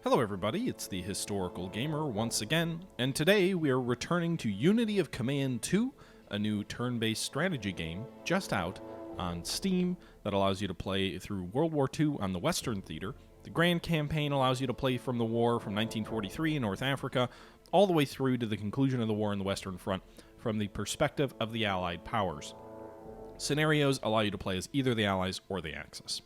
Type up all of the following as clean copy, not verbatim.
Hello everybody, it's the Historical Gamer once again, and today we are returning to Unity of Command 2, a new turn-based strategy game just out on Steam that allows you to play through World War II on the Western Theater. The Grand Campaign allows you to play from the war from 1943 in North Africa, all the way through to the conclusion of the war in the Western Front from the perspective of the Allied powers. Scenarios allow you to play as either the Allies or the Axis.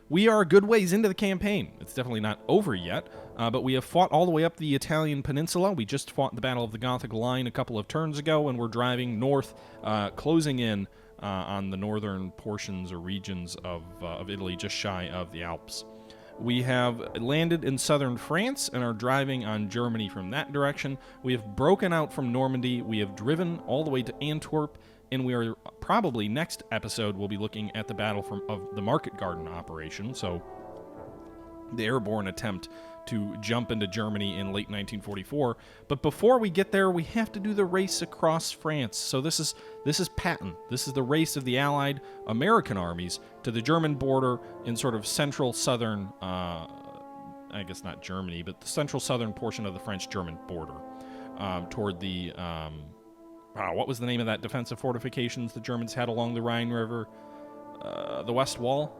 We are a good ways into the campaign. It's definitely not over yet, but we have fought all the way up the Italian peninsula. We just fought the Battle of the Gothic Line a couple of turns ago, and we're driving north, closing in on the northern portions or regions of Italy, just shy of the Alps. We have landed in southern France and are driving on Germany from that direction. We have broken out from Normandy. We have driven all the way to Antwerp, and we are probably next episode we'll be looking at the battle of the Market Garden operation, so the airborne attempt to jump into Germany in late 1944. But before we get there, we have to do the race across France. So this is Patton. This is the race of the Allied American armies to the German border in sort of central southern, I guess not Germany, but the central southern portion of the French-German border, toward the what was the name of that defensive fortifications the Germans had along the Rhine River? The West Wall.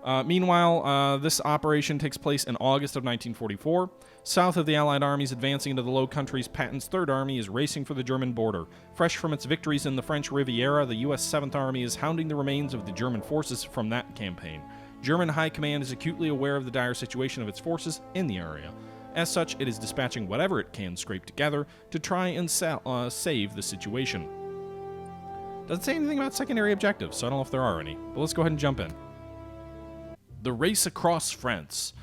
Meanwhile, this operation takes place in August of 1944. South of the Allied armies advancing into the Low Countries, Patton's Third Army is racing for the German border. Fresh from its victories in the French Riviera, the U.S. 7th Army is hounding the remains of the German forces from that campaign. German High Command is acutely aware of the dire situation of its forces in the area. As such, it is dispatching whatever it can scrape together to try and save the situation. Doesn't say anything about secondary objectives, so I don't know if there are any. But let's go ahead and jump in. The race across France.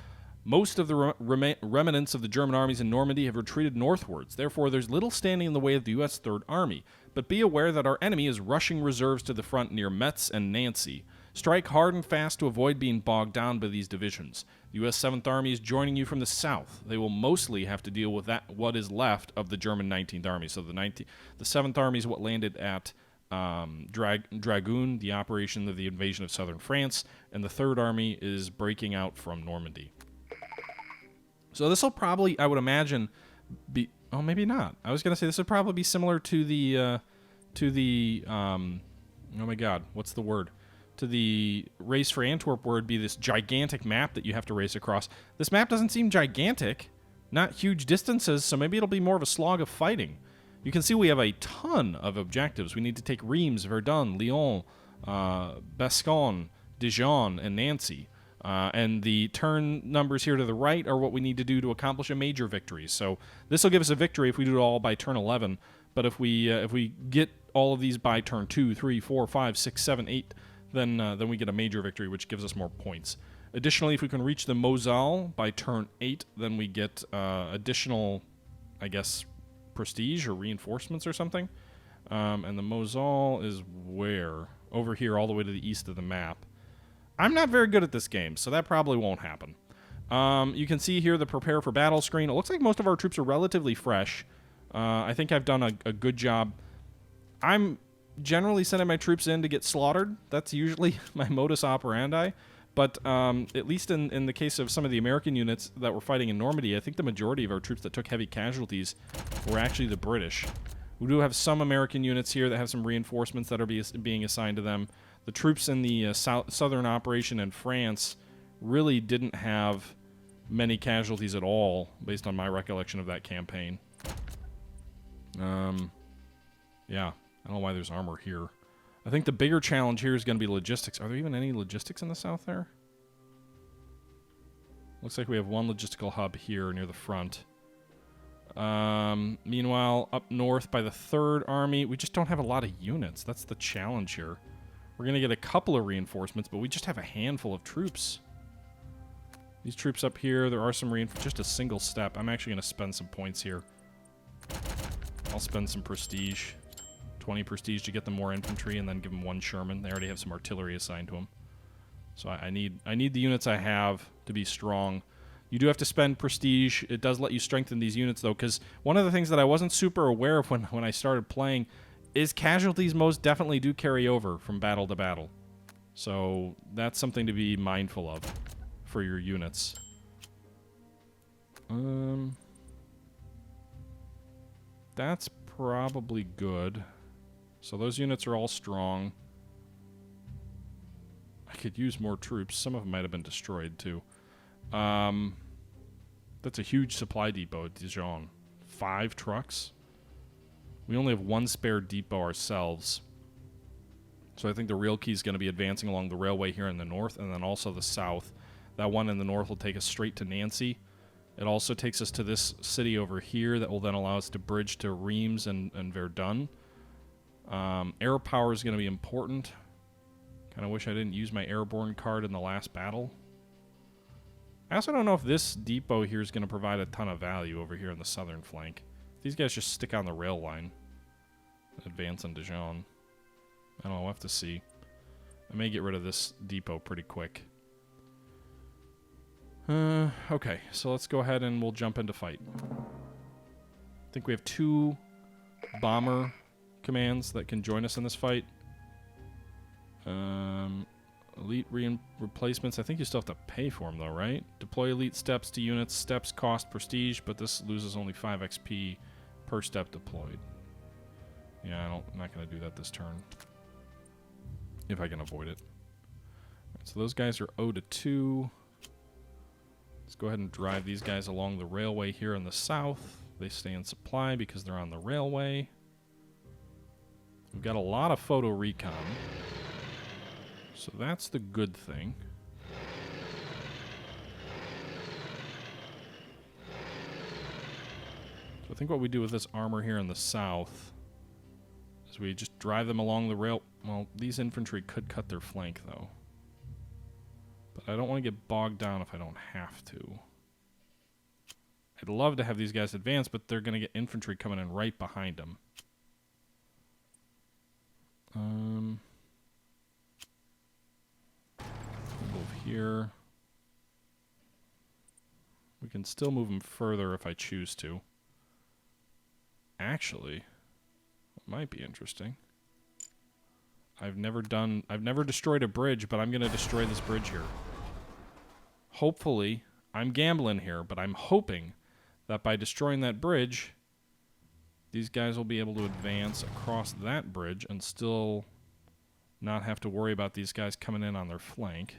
Most of the remnants of the German armies in Normandy have retreated northwards. Therefore, there's little standing in the way of the U.S. Third Army. But be aware that our enemy is rushing reserves to the front near Metz and Nancy. Strike hard and fast to avoid being bogged down by these divisions. The U.S. 7th Army is joining you from the south. They will mostly have to deal with what is left of the German 19th Army. So the 7th Army is what landed at Dragoon, the operation of the invasion of southern France, and the 3rd Army is breaking out from Normandy. So this will probably, I would imagine, be... Oh, maybe not. I was going to say this would probably be similar to the oh my god, what's the word? To the race for Antwerp, where it'd be this gigantic map that you have to race across. This map doesn't seem gigantic, not huge distances, so maybe it'll be more of a slog of fighting. You can see we have a ton of objectives. We need to take Reims, Verdun, Lyon, Bascon, Dijon, and Nancy. And the turn numbers here to the right are what we need to do to accomplish a major victory. So this will give us a victory if we do it all by turn 11. But if we get all of these by turn 2, 3, 4, 5, 6, 7, 8, then we get a major victory, which gives us more points. Additionally, if we can reach the Moselle by turn 8, then we get additional, I guess, prestige or reinforcements or something. And the Moselle is where? Over here, all the way to the east of the map. I'm not very good at this game, so that probably won't happen. You can see here the prepare for battle screen. It looks like most of our troops are relatively fresh. I think I've done a good job. I'm generally sending my troops in to get slaughtered. That's usually my modus operandi. But at least in the case of some of the American units that were fighting in Normandy, I think the majority of our troops that took heavy casualties were actually the British. We do have some American units here that have some reinforcements that are being assigned to them. The troops in the southern operation in France really didn't have many casualties at all, based on my recollection of that campaign. Yeah, I don't know why there's armor here. I think the bigger challenge here is going to be logistics. Are there even any logistics in the south there? Looks like we have one logistical hub here near the front. Meanwhile, up north by the 3rd Army, we just don't have a lot of units. That's the challenge here. We're going to get a couple of reinforcements, but we just have a handful of troops. These troops up here, there are some reinforcements. Just a single step. I'm actually going to spend some points here. I'll spend some prestige. 20 prestige to get them more infantry, and then give them 1 Sherman. They already have some artillery assigned to them. So I need the units I have to be strong. You do have to spend prestige. It does let you strengthen these units, though, because one of the things that I wasn't super aware of when I started playing is casualties most definitely do carry over from battle to battle. So that's something to be mindful of for your units. That's probably good. So those units are all strong. I could use more troops. Some of them might have been destroyed, too. That's a huge supply depot at Dijon. 5 trucks. We only have 1 spare depot ourselves. So I think the real key is going to be advancing along the railway here in the north and then also the south. That one in the north will take us straight to Nancy. It also takes us to this city over here that will then allow us to bridge to Reims and Verdun. Air power is going to be important. Kind of wish I didn't use my airborne card in the last battle. I also don't know if this depot here is going to provide a ton of value over here in the southern flank. These guys just stick on the rail line. Advance on Dijon. I don't know, we'll have to see. I may get rid of this depot pretty quick. Okay, so let's go ahead and we'll jump into fight. I think we have 2 bomber commands that can join us in this fight. Elite replacements. I think you still have to pay for them, though, right? Deploy elite steps to units. Steps cost prestige, but this loses only 5 XP per step deployed. Yeah, I'm not going to do that this turn. If I can avoid it. Right, so those guys are 0-2. Let's go ahead and drive these guys along the railway here in the south. They stay in supply because they're on the railway. We've got a lot of photo recon. So that's the good thing. So I think what we do with this armor here in the south is we just drive them along the rail. Well, these infantry could cut their flank, though. But I don't want to get bogged down if I don't have to. I'd love to have these guys advance, but they're going to get infantry coming in right behind them. Move here. We can still move them further if I choose to. Actually, it might be interesting. I've never destroyed a bridge, but I'm going to destroy this bridge here. Hopefully, I'm gambling here, but I'm hoping that by destroying that bridge, these guys will be able to advance across that bridge and still not have to worry about these guys coming in on their flank.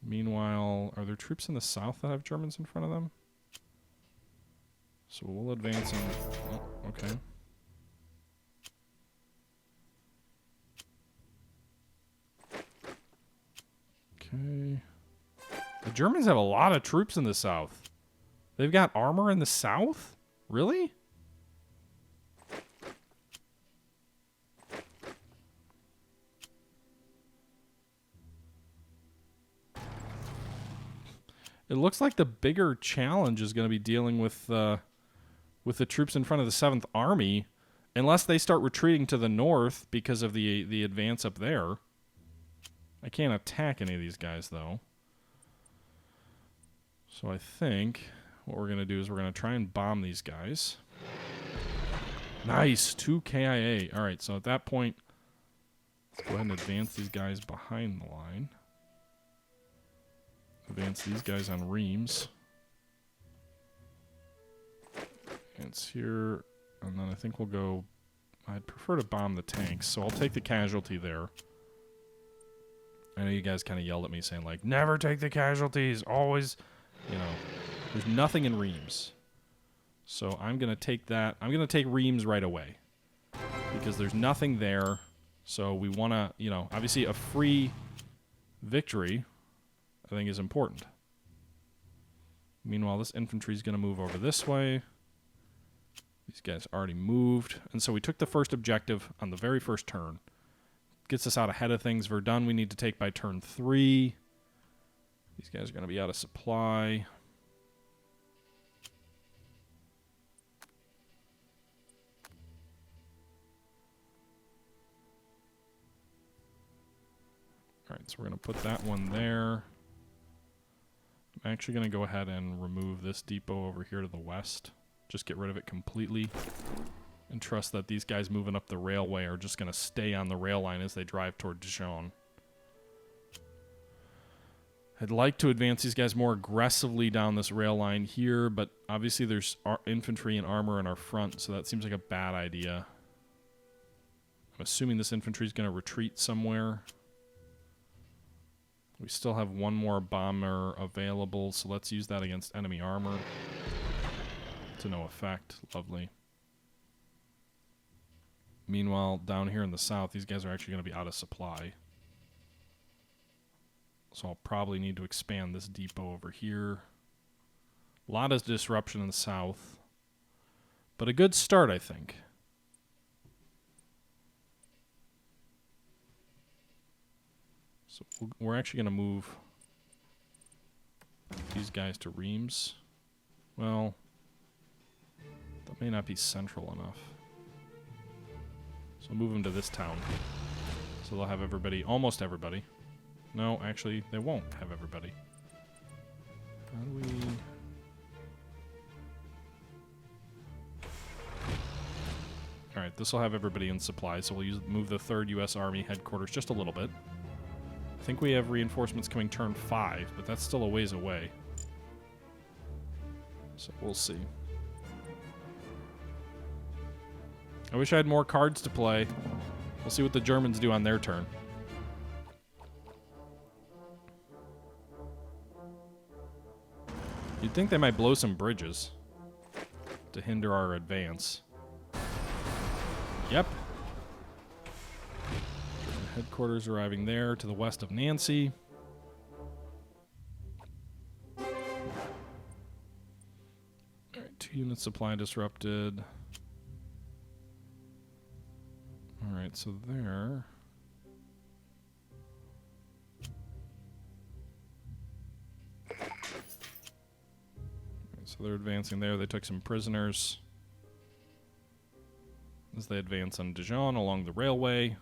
Meanwhile, are there troops in the south that have Germans in front of them? So we'll advance and... Oh, okay. Okay. The Germans have a lot of troops in the south. They've got armor in the south? Really? It looks like the bigger challenge is going to be dealing with the troops in front of the 7th Army, unless they start retreating to the north because of the advance up there. I can't attack any of these guys, though. So I think what we're going to do is we're going to try and bomb these guys. Nice! 2 KIA. Alright, so at that point, let's go ahead and advance these guys behind the line. Advance these guys on Reims. It's here, and then I think we'll go... I'd prefer to bomb the tanks, so I'll take the casualty there. I know you guys kind of yelled at me saying, like, never take the casualties, always, you know. There's nothing in Reims. So I'm going to take that. I'm going to take Reims right away. Because there's nothing there. So we want to, you know, obviously a free victory, I think, is important. Meanwhile, this infantry is going to move over this way. These guys already moved. And so we took the first objective on the very first turn. Gets us out ahead of things. Verdun we need to take by turn 3. These guys are going to be out of supply. Alright, so we're going to put that one there. I'm actually going to go ahead and remove this depot over here to the west. Just get rid of it completely. And trust that these guys moving up the railway are just going to stay on the rail line as they drive toward Dijon. I'd like to advance these guys more aggressively down this rail line here, but obviously there's infantry and armor in our front, so that seems like a bad idea. I'm assuming this infantry is going to retreat somewhere. We still have one more bomber available, so let's use that against enemy armor. To no effect. Lovely. Meanwhile, down here in the south, these guys are actually going to be out of supply. So I'll probably need to expand this depot over here. A lot of disruption in the south. But a good start, I think. So we're actually going to move these guys to Reims. Well, that may not be central enough. So move them to this town. So they'll have everybody, almost everybody. No, actually, they won't have everybody. How do we... Alright, this will have everybody in supply, so we'll move the 3rd U.S. Army headquarters just a little bit. I think we have reinforcements coming turn 5, but that's still a ways away. So we'll see. I wish I had more cards to play. We'll see what the Germans do on their turn. You'd think they might blow some bridges to hinder our advance. Yep. German headquarters arriving there to the west of Nancy. Alright, 2 units supply disrupted. Alright, so there... So they're advancing there. They took some prisoners as they advance on Dijon along the railway.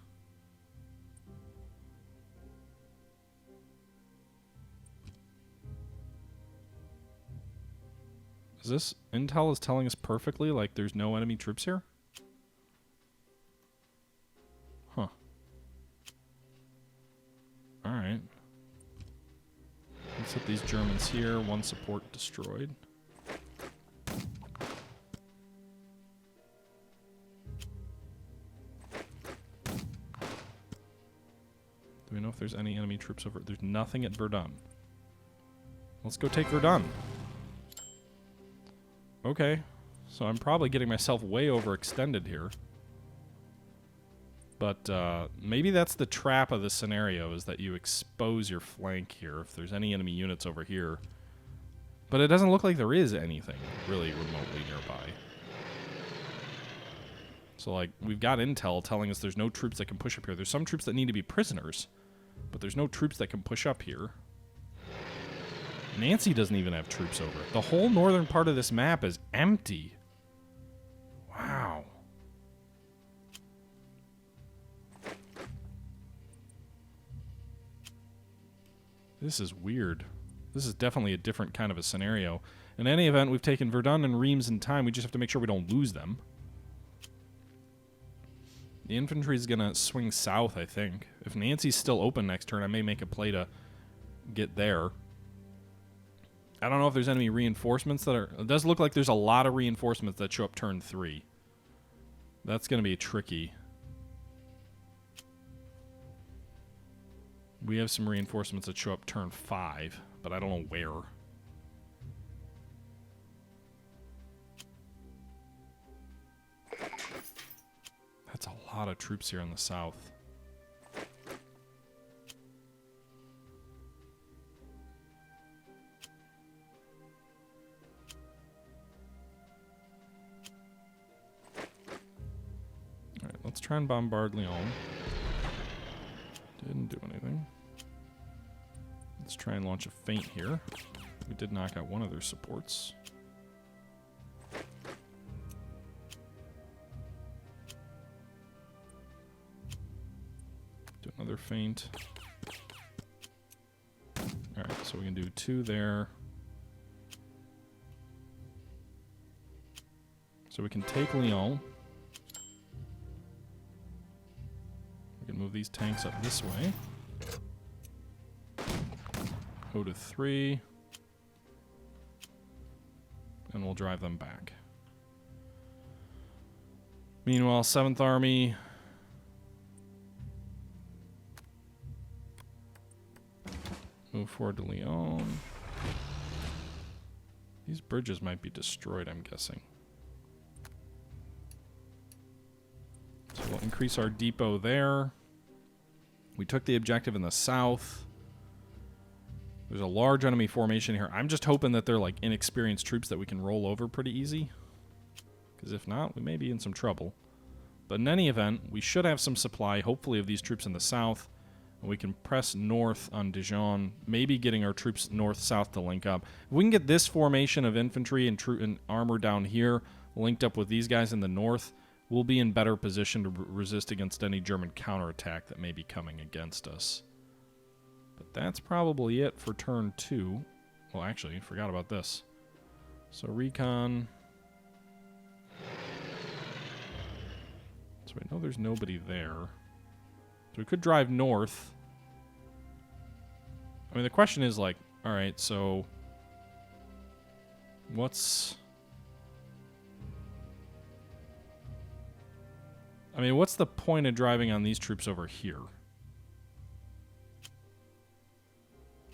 Is this intel is telling us perfectly like there's no enemy troops here? Huh. Alright. Let's hit these Germans here. 1 support destroyed. Do we know if there's any enemy troops over? There's nothing at Verdun. Let's go take Verdun. Okay. So I'm probably getting myself way overextended here. But maybe that's the trap of the scenario, is that you expose your flank here if there's any enemy units over here. But it doesn't look like there is anything really remotely nearby. So, like, we've got intel telling us there's no troops that can push up here. There's some troops that need to be prisoners, but there's no troops that can push up here. Nancy doesn't even have troops over it. The whole northern part of this map is empty. Wow. This is weird. This is definitely a different kind of a scenario. In any event, we've taken Verdun and Reims in time. We just have to make sure we don't lose them. The infantry is going to swing south, I think. If Nancy's still open next turn, I may make a play to get there. I don't know if there's enemy reinforcements that are... It does look like there's a lot of reinforcements that show up turn 3. That's going to be tricky. We have some reinforcements that show up turn 5, but I don't know where. That's a lot of troops here in the south. Alright, let's try and bombard Lyon. Didn't do anything. Let's try and launch a feint here. We did knock out one of their supports. Do another feint. Alright, so we can do 2 there. So we can take Lyon. We can move these tanks up this way. O to 3. And we'll drive them back. Meanwhile, 7th Army. Move forward to Lyon. These bridges might be destroyed, I'm guessing. So we'll increase our depot there. We took the objective in the south. There's a large enemy formation here. I'm just hoping that they're like inexperienced troops that we can roll over pretty easy. Because if not, we may be in some trouble. But in any event, we should have some supply, hopefully, of these troops in the south. And we can press north on Dijon, maybe getting our troops north-south to link up. If we can get this formation of infantry and armor down here linked up with these guys in the north, we'll be in better position to resist against any German counterattack that may be coming against us. But that's probably it for turn 2. Well, actually, I forgot about this. So recon. So I know there's nobody there. So we could drive north. I mean, the question is like, all right, so what's... I mean, what's the point of driving on these troops over here?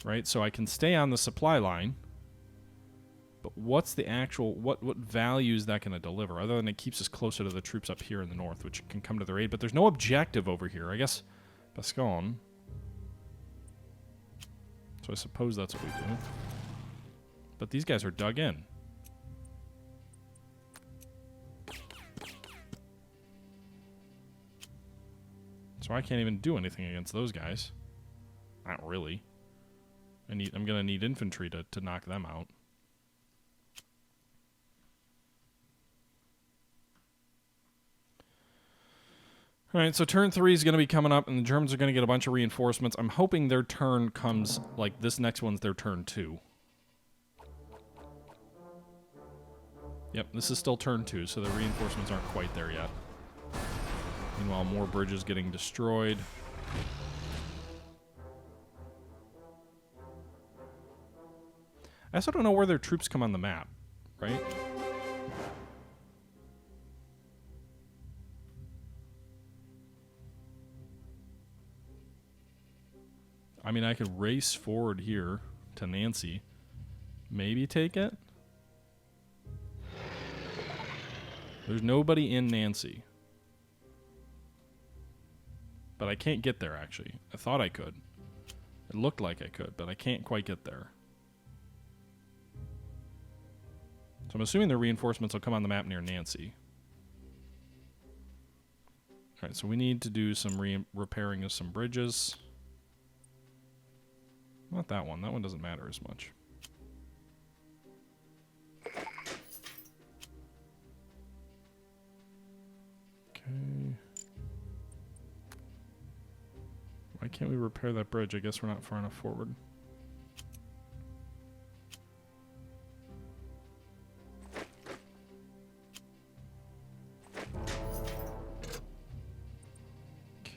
Right, so I can stay on the supply line, but what's the actual, what value is that going to deliver, other than it keeps us closer to the troops up here in the north, which can come to their aid, but there's no objective over here. I guess Bascon. So I suppose that's what we do. But these guys are dug in. So I can't even do anything against those guys. Not really. I'm gonna need infantry to knock them out. Alright, so turn 3 is gonna be coming up, and the Germans are gonna get a bunch of reinforcements. I'm hoping their turn comes, like, this next one's their turn 2. Yep, this is still turn 2, so the reinforcements aren't quite there yet. Meanwhile, more bridges getting destroyed. I also don't know where their troops come on the map, right? I mean, I could race forward here to Nancy. Maybe take it? There's nobody in Nancy. But I can't get there, actually. I thought I could. It looked like I could, but I can't quite get there. So I'm assuming the reinforcements will come on the map near Nancy. Alright, so we need to do some repairing of some bridges. Not that one. That one doesn't matter as much. Okay. Why can't we repair that bridge? I guess we're not far enough forward.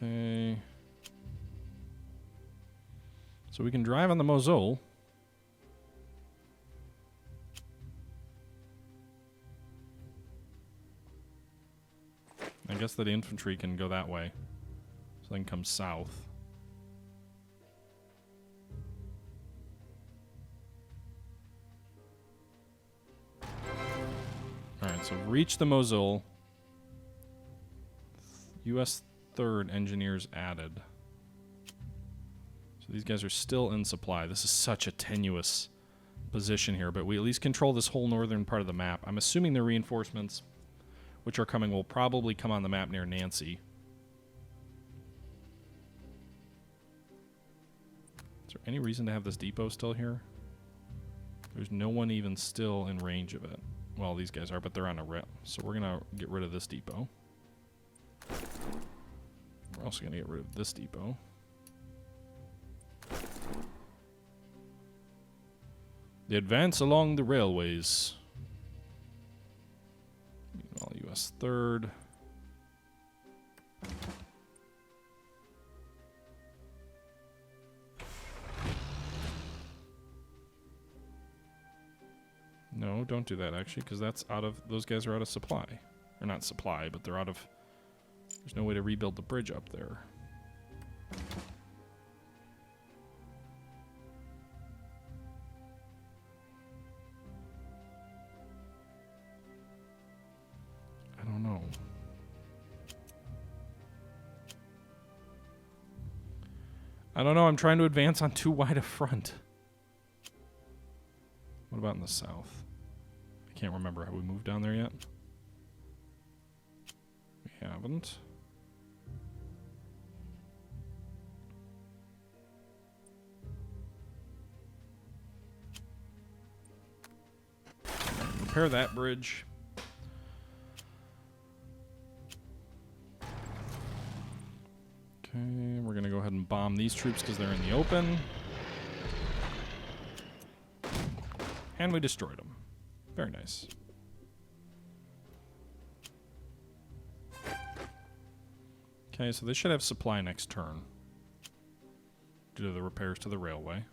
Okay. So we can drive on the Moselle. I guess that infantry can go that way. So they can come south. Alright, so reach the Moselle. U.S. 3rd engineers added. So these guys are still in supply. This is such a tenuous position here, but we at least control this whole northern part of the map. I'm assuming the reinforcements which are coming will probably come on the map near Nancy. Is there any reason to have this depot still here? There's no one even still in range of it. Well, these guys are, but they're on a rail. So we're going to get rid of this depot. We're also going to get rid of this depot. The advance along the railways. Meanwhile, U.S. 3rd. No, don't do that, actually, because that's out of... Those guys are out of supply. Or not supply, but they're out of... There's no way to rebuild the bridge up there. I don't know. I don't know, I'm trying to advance on too wide a front. What about in the south? I can't remember. Have we moved down there yet? We haven't. Repair that bridge. Okay, we're going to go ahead and bomb these troops because they're in the open. And we destroyed them. Very nice. Okay, so they should have supply next turn due to the repairs to the railway.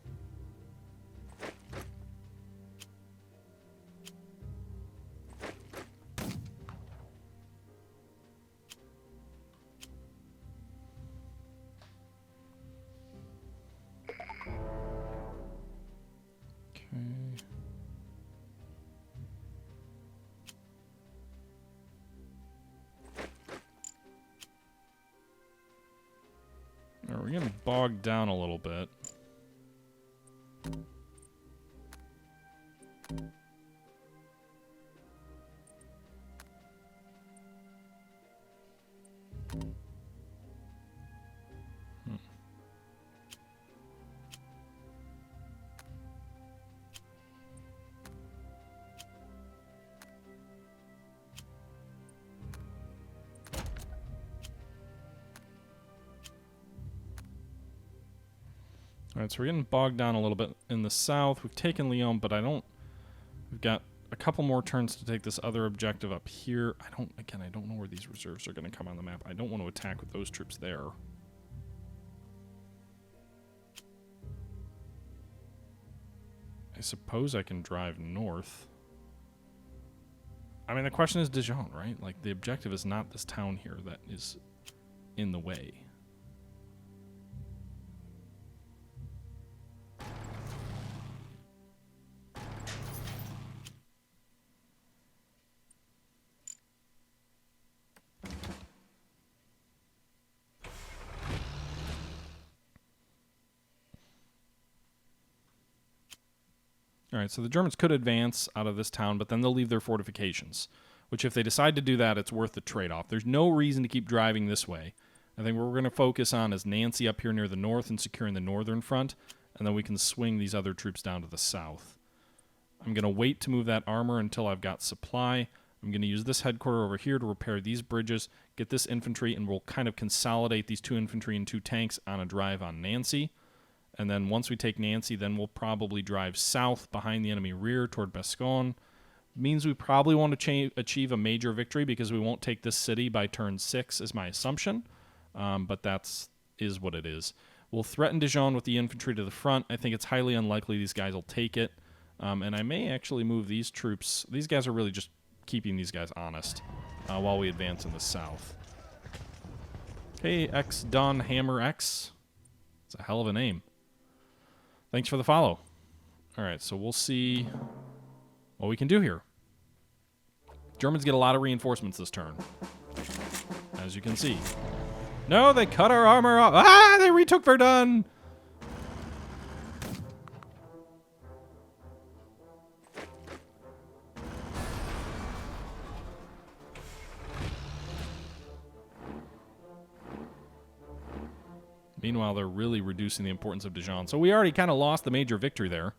We're getting bogged down a little bit. Alright, so we're getting bogged down a little bit in the south. We've taken Lyon, but we've got a couple more turns to take this other objective up here. I don't know where these reserves are going to come on the map. I don't want to attack with those troops there. I suppose I can drive north. I mean, the question is Dijon, right? Like, the objective is not this town here that is in the way. Alright, so the Germans could advance out of this town, but then they'll leave their fortifications. Which, if they decide to do that, it's worth the trade-off. There's no reason to keep driving this way. I think what we're going to focus on is Nancy up here near the north and securing the northern front, and then we can swing these other troops down to the south. I'm going to wait to move that armor until I've got supply. I'm going to use this headquarter over here to repair these bridges, get this infantry, and we'll kind of consolidate these 2 infantry and 2 tanks on a drive on Nancy. And then once we take Nancy, then we'll probably drive south behind the enemy rear toward Bascon. Means we probably want to achieve a major victory because we won't take this city by turn 6 is my assumption. But is what it is. We'll threaten Dijon with the infantry to the front. I think it's highly unlikely these guys will take it. And I may actually move these troops. These guys are really just keeping these guys honest while we advance in the south. Okay, X Don Hammer X. It's a hell of a name. Thanks for the follow. Alright, so we'll see what we can do here. Germans get a lot of reinforcements this turn, as you can see. No, they cut our armor off. Ah, they retook Verdun. Meanwhile, they're really reducing the importance of Dijon. So we already kind of lost the major victory there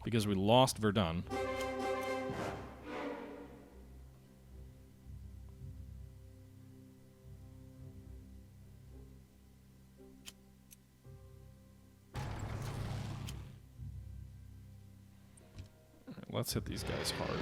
because we lost Verdun. All right, let's hit these guys hard.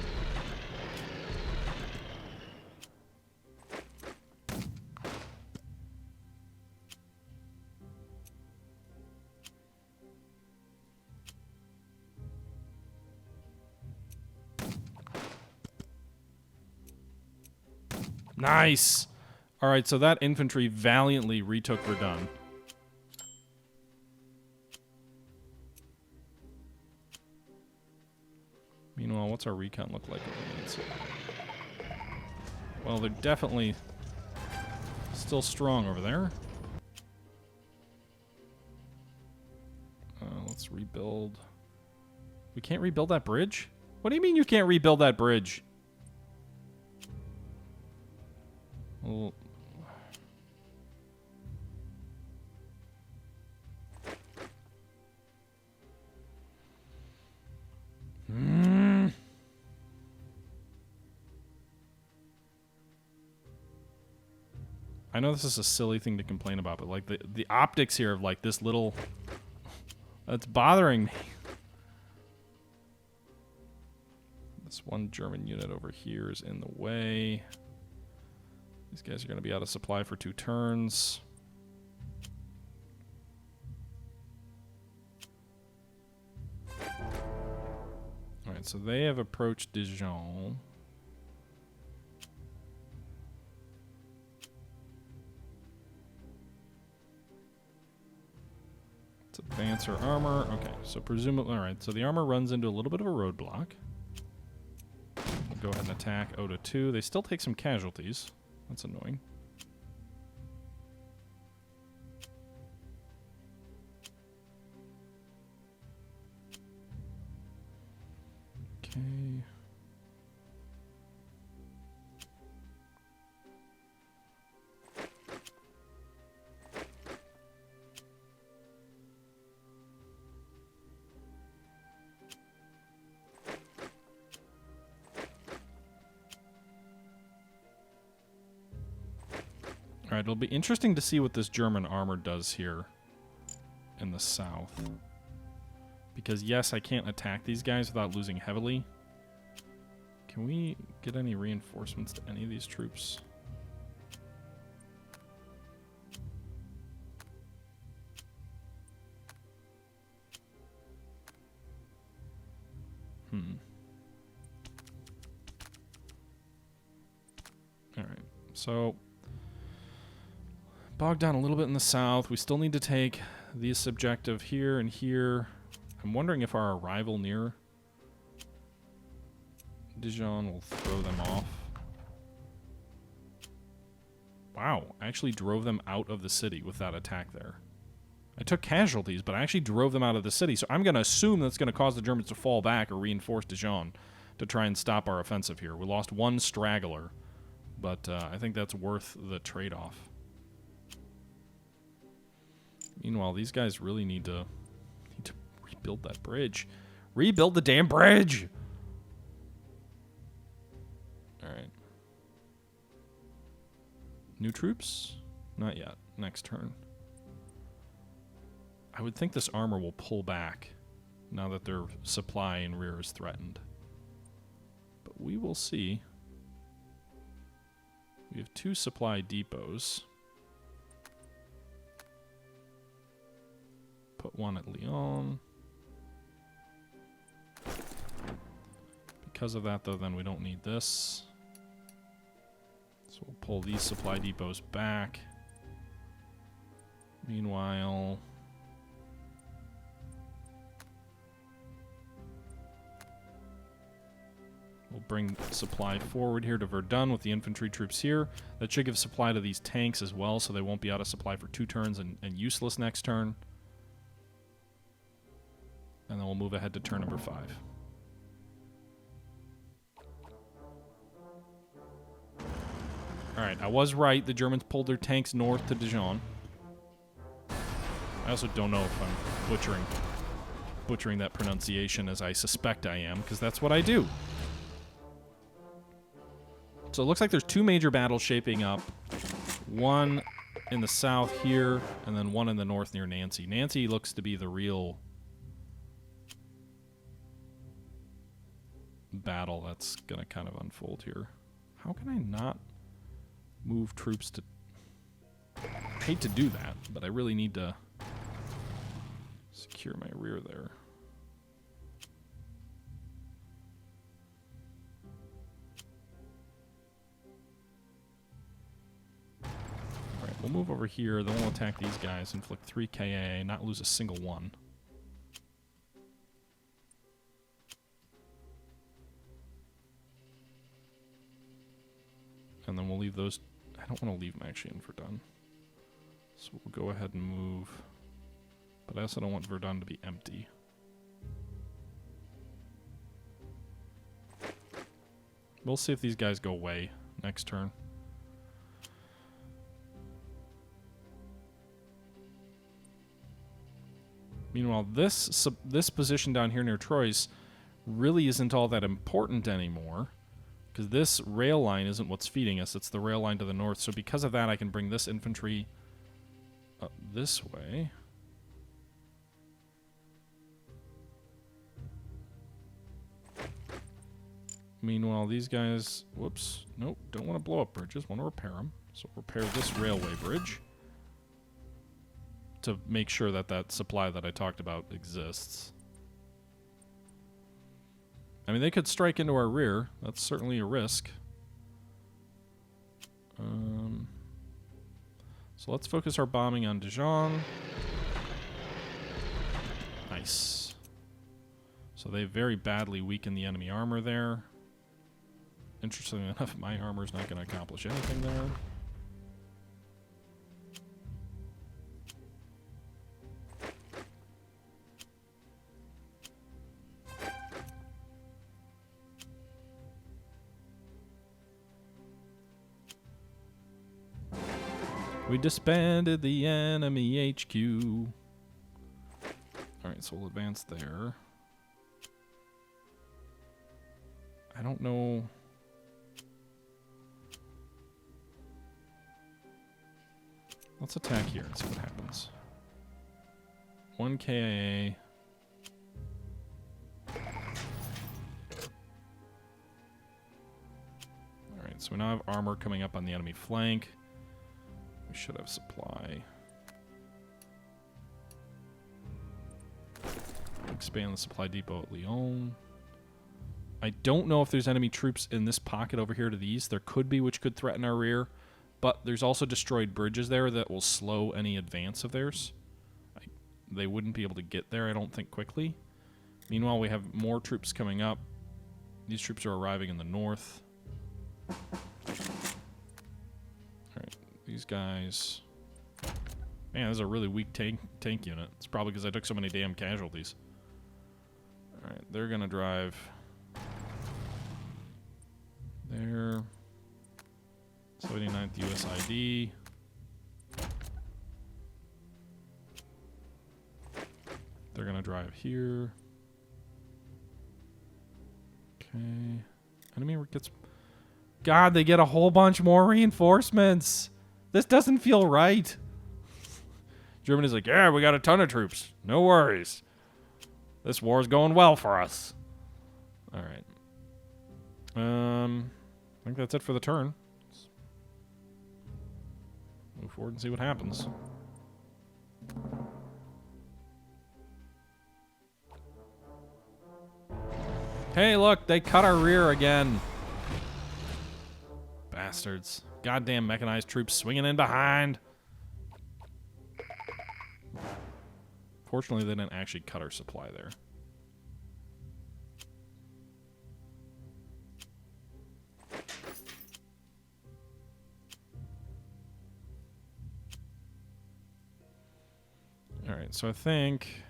Nice! Alright, so that infantry valiantly retook Verdun. Meanwhile, what's our recon look like? Well, they're definitely still strong over there. Let's rebuild. We can't rebuild that bridge? What do you mean you can't rebuild that bridge? Well, I know this is a silly thing to complain about, but like the optics here of like this little, that's bothering me. This one German unit over here is in the way. These guys are going to be out of supply for 2 turns. Alright, so they have approached Dijon. Let's advance our armor. Okay, so presumably, alright, so the armor runs into a little bit of a roadblock. We'll go ahead and attack Oda 2. They still take some casualties. That's annoying. Okay. Alright, it'll be interesting to see what this German armor does here in the south. Because yes, I can't attack these guys without losing heavily. Can we get any reinforcements to any of these troops? Alright, so bogged down a little bit in the south. We still need to take this objective here and here. I'm wondering if our arrival near Dijon will throw them off. Wow, I actually drove them out of the city with that attack there. I took casualties, but I actually drove them out of the city, so I'm going to assume that's going to cause the Germans to fall back or reinforce Dijon to try and stop our offensive here. We lost 1 straggler, but I think that's worth the trade-off. Meanwhile, these guys really need to rebuild that bridge. Rebuild the damn bridge! Alright. New troops? Not yet. Next turn. I would think this armor will pull back now that their supply and rear is threatened. But we will see. We have 2 supply depots. Put 1 at Lyon. Because of that, though, then we don't need this. So we'll pull these supply depots back. Meanwhile, we'll bring supply forward here to Verdun with the infantry troops here. That should give supply to these tanks as well, so they won't be out of supply for 2 turns and useless next turn. And then we'll move ahead to turn number 5. Alright, I was right. The Germans pulled their tanks north to Dijon. I also don't know if I'm butchering that pronunciation as I suspect I am, because that's what I do. So it looks like there's 2 major battles shaping up. One in the south here, and then one in the north near Nancy. Nancy looks to be the real battle that's going to kind of unfold here. How can I not move troops to... I hate to do that, but I really need to secure my rear there. we'll move over here, then we'll attack these guys, inflict 3 KA, not lose a single one. And then we'll leave those... I don't want to leave them actually in Verdun. So we'll go ahead and move. But I also don't want Verdun to be empty. We'll see if these guys go away next turn. Meanwhile, this position down here near Troyes really isn't all that important anymore, because this rail line isn't what's feeding us, it's the rail line to the north. So because of that, I can bring this infantry up this way. Meanwhile, these guys... Whoops. Nope, don't want to blow up bridges, want to repair them. So repair this railway bridge to make sure that that supply that I talked about exists. I mean, they could strike into our rear. That's certainly a risk. So let's focus our bombing on Dijon. Nice. So they very badly weaken the enemy armor there. Interestingly enough, my armor's not going to accomplish anything there. We disbanded the enemy HQ. Alright, so we'll advance there. I don't know... Let's attack here and see what happens. 1 KIA. Alright, so we now have armor coming up on the enemy flank. We should have supply. Expand the supply depot at Lyon. I don't know if there's enemy troops in this pocket over here to the east. There could be, which could threaten our rear. But there's also destroyed bridges there that will slow any advance of theirs. They wouldn't be able to get there, I don't think, quickly. Meanwhile, we have more troops coming up. These troops are arriving in the north. Alright, these guys... Man, this is a really weak tank unit. It's probably because I took so many damn casualties. Alright, they're gonna drive... there... 79th USID. They're going to drive here. Okay. Enemy gets... God, they get a whole bunch more reinforcements. This doesn't feel right. Germany's like, yeah, we got a ton of troops. No worries. This war's going well for us. All right. I think that's it for the turn. Move forward and see what happens. Hey, look, they cut our rear again. Bastards. Goddamn mechanized troops swinging in behind. Fortunately, they didn't actually cut our supply there. Alright, so I think...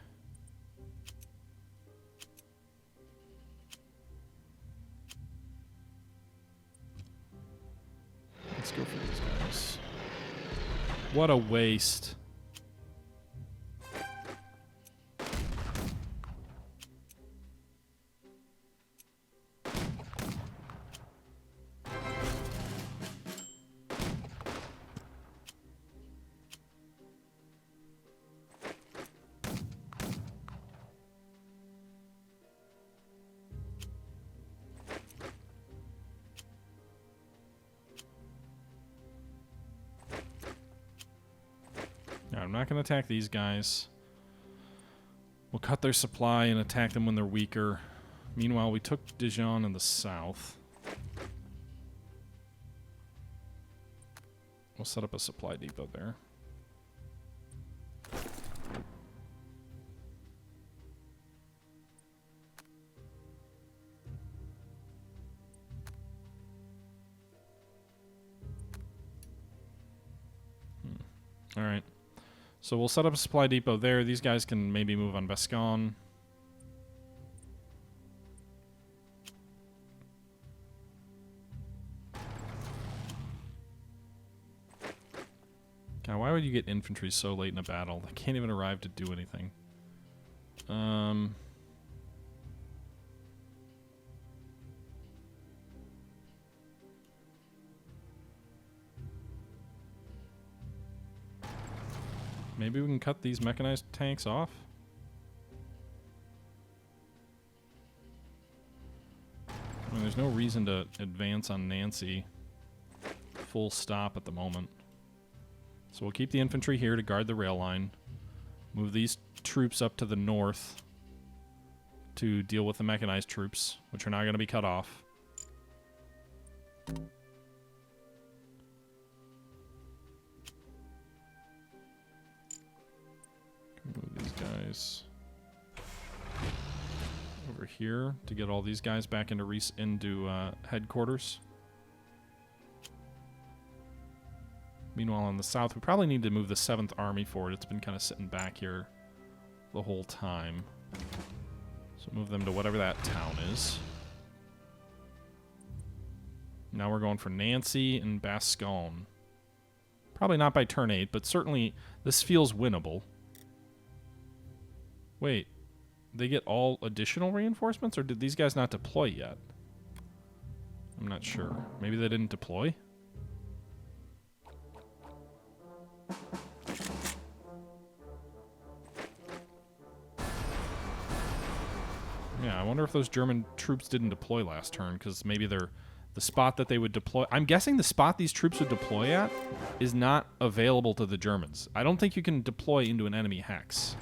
Let's go for these guys. What a waste. I'm not going to attack these guys. We'll cut their supply and attack them when they're weaker. Meanwhile, we took Dijon in the south. We'll set up a supply depot there. All right. So we'll set up a supply depot there. These guys can maybe move on Bascon. God, why would you get infantry so late in a battle? They can't even arrive to do anything. Maybe we can cut these mechanized tanks off? I mean, there's no reason to advance on Nancy full stop at the moment. So we'll keep the infantry here to guard the rail line. Move these troops up to the north to deal with the mechanized troops, which are not going to be cut off. Move these guys over here to get all these guys back into headquarters. Meanwhile, on the south, we probably need to move the 7th Army forward. It's been kind of sitting back here the whole time. So move them to whatever that town is. Now we're going for Nancy and Bascon. Probably not by turn 8, but certainly this feels winnable. Wait, they get all additional reinforcements, or did these guys not deploy yet? I'm not sure. Maybe they didn't deploy? Yeah, I wonder if those German troops didn't deploy last turn, because maybe they're the spot that they would deploy. I'm guessing the spot these troops would deploy at is not available to the Germans. I don't think you can deploy into an enemy hex.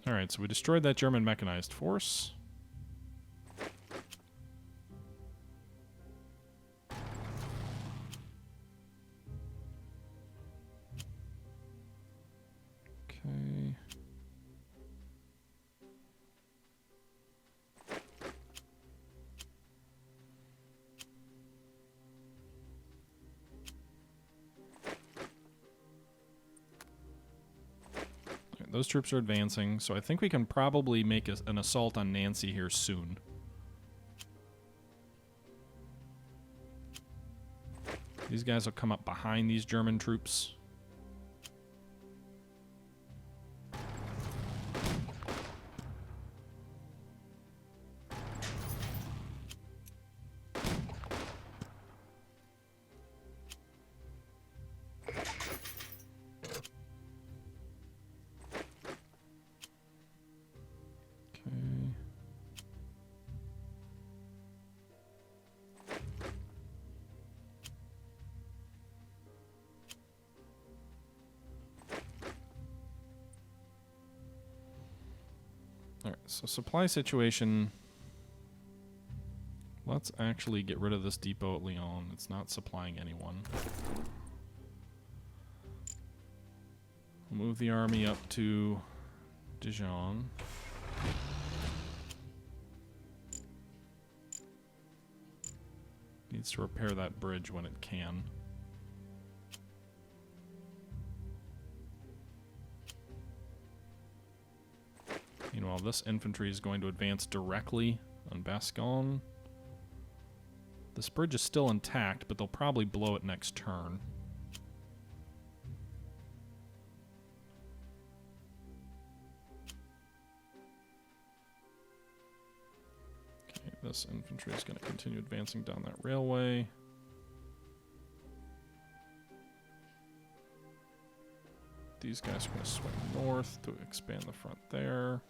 Alright, so we destroyed that German mechanized force. Okay. Those troops are advancing, so I think we can probably make an assault on Nancy here soon. These guys will come up behind these German troops. Alright, so supply situation. Let's actually get rid of this depot at Lyon. It's not supplying anyone. We'll move the army up to Dijon. Needs to repair that bridge when it can. Meanwhile, this infantry is going to advance directly on Bascon. This bridge is still intact, but they'll probably blow it next turn. Okay, this infantry is going to continue advancing down that railway. These guys are going to swing north to expand the front there.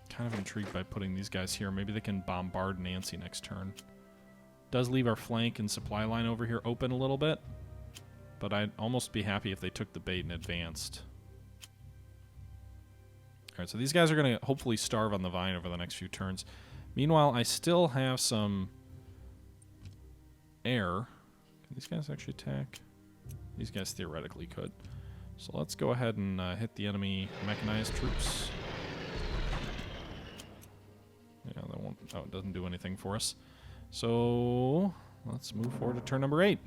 Kind of intrigued by putting these guys here. Maybe they can bombard Nancy next turn Does leave our flank and supply line over here open a little bit. But I'd almost be happy if they took the bait and advanced. Alright, so these guys are going to hopefully starve on the vine over the next few turns. Meanwhile, I still have some air. Can these guys actually attack? These guys theoretically could. So let's go ahead and hit the enemy mechanized troops. Yeah, that won't. Oh, it doesn't do anything for us. So let's move forward to turn number 8.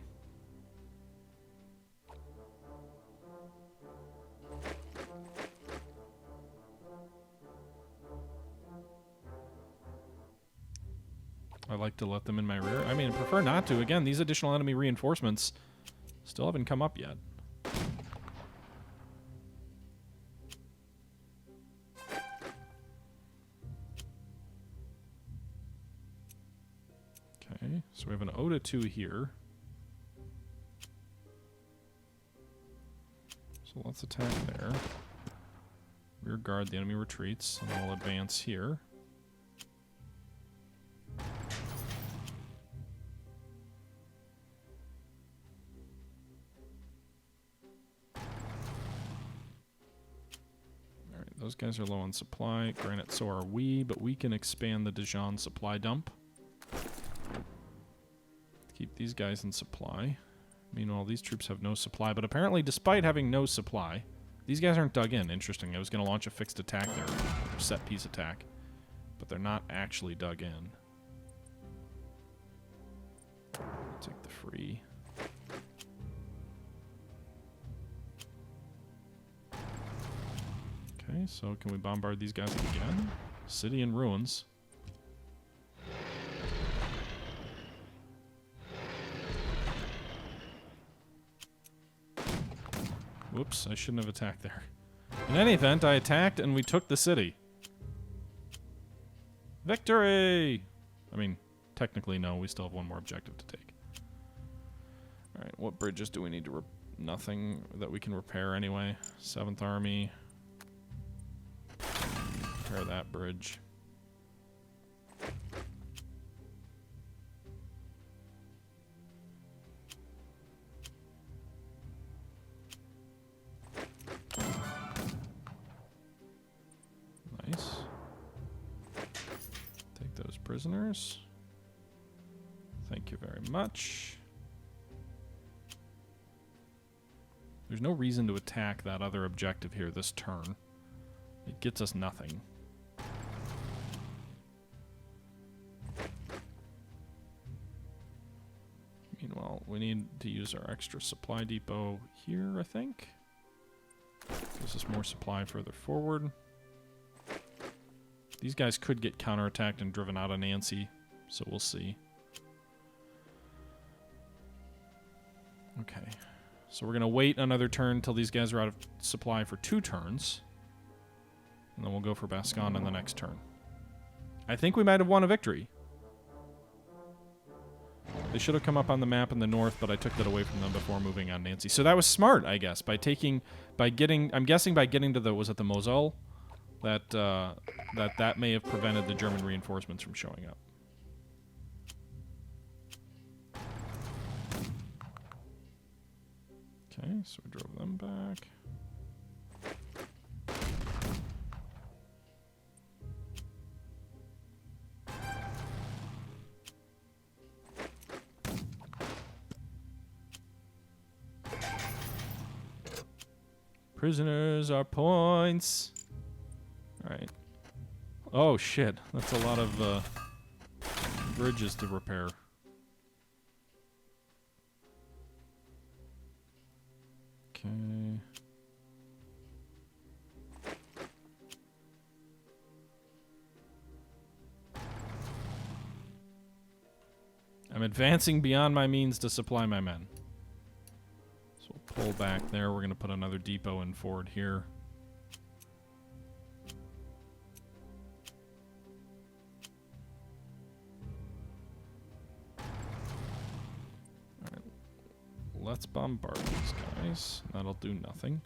I like to let them in my rear. I mean, I prefer not to. Again, these additional enemy reinforcements still haven't come up yet. Okay, so we have an O to 2 here. So let's attack there. Rear guard, the enemy retreats, and we'll advance here. Those guys are low on supply. Granted, so are we, but we can expand the Dijon supply dump. Keep these guys in supply. Meanwhile, these troops have no supply, but apparently, despite having no supply, these guys aren't dug in. Interesting. I was going to launch a fixed attack there, set piece attack, but they're not actually dug in. Take the free. Okay, so can we bombard these guys again? City in ruins. Whoops, I shouldn't have attacked there. In any event, I attacked and we took the city. Victory! I mean, technically no, we still have one more objective to take. Alright, what bridges do we need to nothing that we can repair anyway. 7th Army. Repair that bridge. Nice. Take those prisoners. Thank you very much. There's no reason to attack that other objective here this turn. It gets us nothing. Meanwhile, we need to use our extra supply depot here, I think. Gives us more supply further forward. These guys could get counterattacked and driven out of Nancy, so we'll see. Okay. So we're going to wait another turn until these guys are out of supply for 2 turns. And then we'll go for Bascon on the next turn. I think we might have won a victory. They should have come up on the map in the north, but I took that away from them before moving on Nancy. So that was smart, I guess, I'm guessing by getting to the, was it the Moselle? That may have prevented the German reinforcements from showing up. Okay, so we drove them back. Prisoners are points. Alright. Oh shit, that's a lot of bridges to repair. Okay. I'm advancing beyond my means to supply my men. So we'll pull back there. We're going to put another depot in forward here. Alright. Let's bombard these guys. That'll do nothing.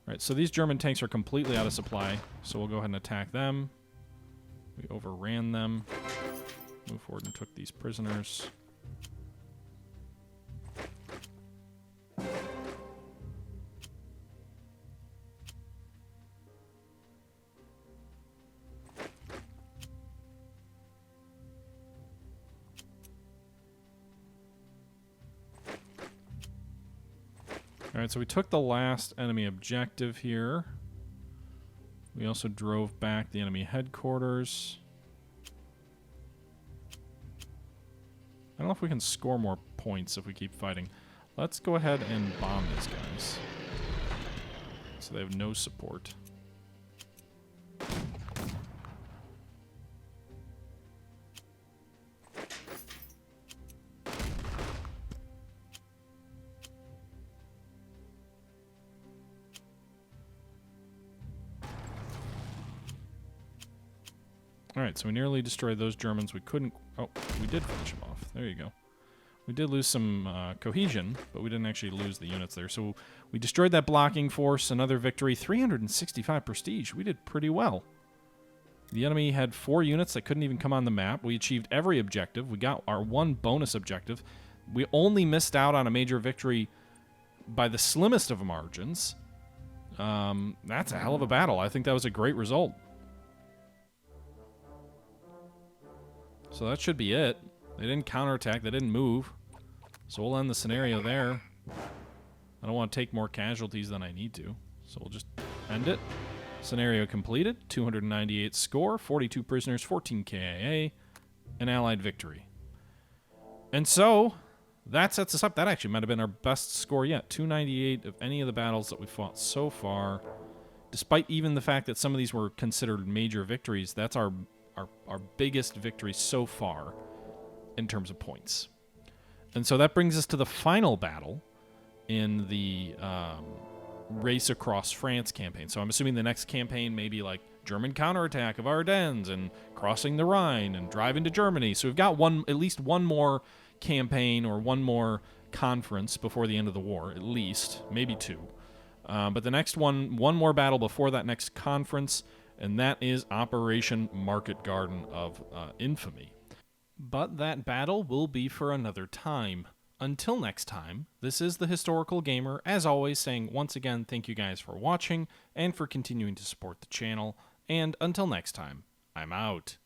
Alright, so these German tanks are completely out of supply, so we'll go ahead and attack them. We overran them. Move forward and took these prisoners. Alright, so we took the last enemy objective here. We also drove back the enemy headquarters. I don't know if we can score more points if we keep fighting. Let's go ahead and bomb these guys. So they have no support. Alright, so we nearly destroyed those Germans. We couldn't... Oh, we did finish them off. There you go. We did lose some cohesion, but we didn't actually lose the units there. So we destroyed that blocking force. Another victory. 365 prestige. We did pretty well. The enemy had 4 units that couldn't even come on the map. We achieved every objective. We got our 1 bonus objective. We only missed out on a major victory by the slimmest of margins. That's a hell of a battle. I think that was a great result. So that should be it. They didn't counterattack. They didn't move. So we'll end the scenario there. I don't want to take more casualties than I need to. So we'll just end it. Scenario completed. 298 score. 42 prisoners. 14 KIA. An allied victory. And so that sets us up. That actually might have been our best score yet. 298 of any of the battles that we fought so far. Despite even the fact that some of these were considered major victories, that's our biggest victory so far in terms of points. And so that brings us to the final battle in the Race Across France campaign. So I'm assuming the next campaign may be like German counterattack of Ardennes and crossing the Rhine and driving to Germany. So we've got at least one more campaign or one more conference before the end of the war, at least, maybe 2. But the next one more battle before that next conference, and that is Operation Market Garden of Infamy. But that battle will be for another time. Until next time, this is the Historical Gamer, as always, saying once again thank you guys for watching and for continuing to support the channel, and until next time, I'm out.